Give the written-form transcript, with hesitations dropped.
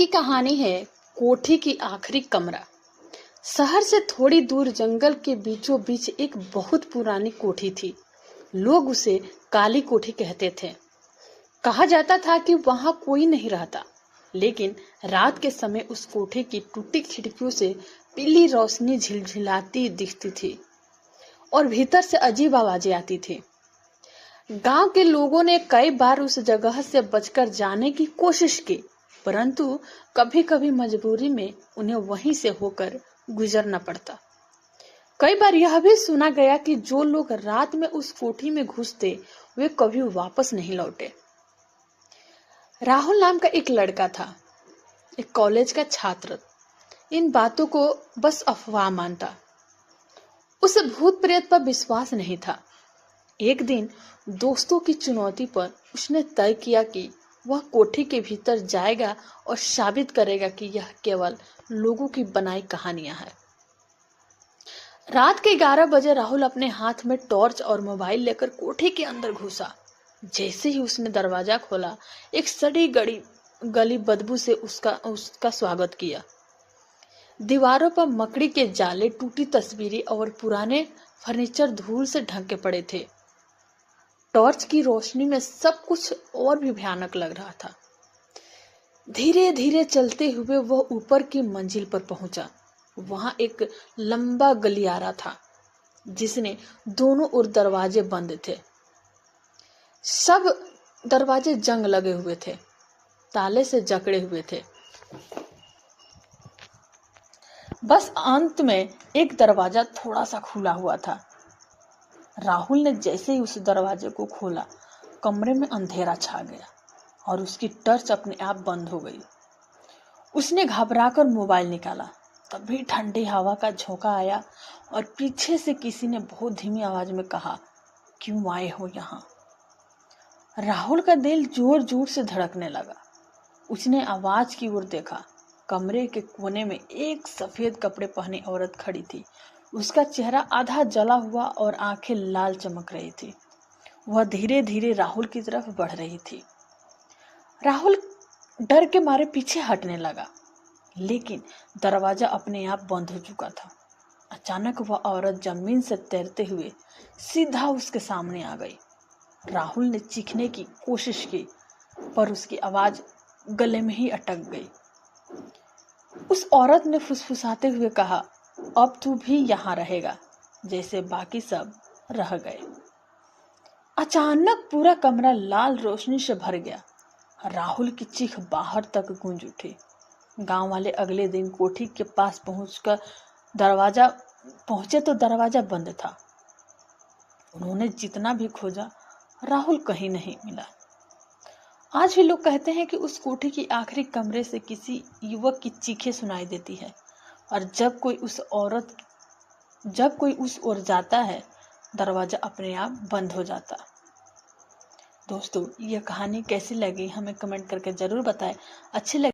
की कहानी है कोठी की आखिरी कमरा। शहर से थोड़ी दूर जंगल के बीचों बीच एक बहुत पुरानी कोठी थी। लोग उसे काली कोठी कहते थे। कहा जाता था कि वहां कोई नहीं रहता, लेकिन रात के समय उस कोठी की टूटी खिड़कियों से पीली रोशनी झिलझिलाती दिखती थी और भीतर से अजीब आवाजें आती थी। गांव के लोगों ने कई बार उस जगह से बचकर जाने की कोशिश की, परंतु कभी-कभी मजबूरी में उन्हें वहीं से होकर गुजरना पड़ता। कई बार यह भी सुना गया कि जो लोग रात में उस कोठी में घुसते वे कभी वापस नहीं लौटे। राहुल नाम का एक लड़का था, एक कॉलेज का छात्र। इन बातों को बस अफवाह मानता। उसे भूत प्रेत पर विश्वास नहीं था। एक दिन दोस्तों की चुनौती पर उसने तय किया कि वह कोठी के भीतर जाएगा और साबित करेगा कि यह केवल लोगों की बनाई कहानियां हैं। रात के 11 बजे राहुल अपने हाथ में टॉर्च और मोबाइल लेकर कोठी के अंदर घुसा। जैसे ही उसने दरवाजा खोला, एक सड़ी गली बदबू से उसका स्वागत किया। दीवारों पर मकड़ी के जाले, टूटी तस्वीरें और पुराने फर्नीचर धूल से ढके पड़े थे। टॉर्च की रोशनी में सब कुछ और भी भयानक लग रहा था। धीरे धीरे चलते हुए वह ऊपर की मंजिल पर पहुंचा। वहां एक लंबा गलियारा था जिसने दोनों ओर दरवाजे बंद थे। सब दरवाजे जंग लगे हुए थे, ताले से जकड़े हुए थे। बस अंत में एक दरवाजा थोड़ा सा खुला हुआ था। राहुल ने जैसे ही उस दरवाजे को खोला, कमरे में अंधेरा छा गया और उसकी टॉर्च अपने आप बंद हो गई। उसने घबराकर मोबाइल निकाला। तभी ठंडी हवा का झोंका आया और पीछे से किसी ने बहुत धीमी आवाज में कहा, क्यों आए हो यहाँ? राहुल का दिल जोर जोर से धड़कने लगा। उसने आवाज की ओर देखा। कमरे के कोने में एक सफेद कपड़े पहने औरत खड़ी थी। उसका चेहरा आधा जला हुआ और आंखें लाल चमक रही थी। वह धीरे धीरे राहुल की तरफ बढ़ रही थी। राहुल डर के मारे पीछे हटने लगा, लेकिन दरवाजा अपने आप बंद हो चुका था। अचानक वह औरत जमीन से तैरते हुए सीधा उसके सामने आ गई। राहुल ने चीखने की कोशिश की, पर उसकी आवाज गले में ही अटक गई। उस औरत ने फुसफुसाते हुए कहा, अब तू भी यहाँ रहेगा जैसे बाकी सब रह गए। अचानक पूरा कमरा लाल रोशनी से भर गया। राहुल की चीख बाहर तक गूंज उठी। गांव वाले अगले दिन कोठी के पास पहुंचे तो दरवाजा बंद था। उन्होंने जितना भी खोजा, राहुल कहीं नहीं मिला। आज भी लोग कहते हैं कि उस कोठी की आखिरी कमरे से किसी युवक की चीखें सुनाई देती है, और जब कोई उस ओर जाता है, दरवाजा अपने आप बंद हो जाता। दोस्तों, यह कहानी कैसी लगी हमें कमेंट करके जरूर बताएं। अच्छी लगी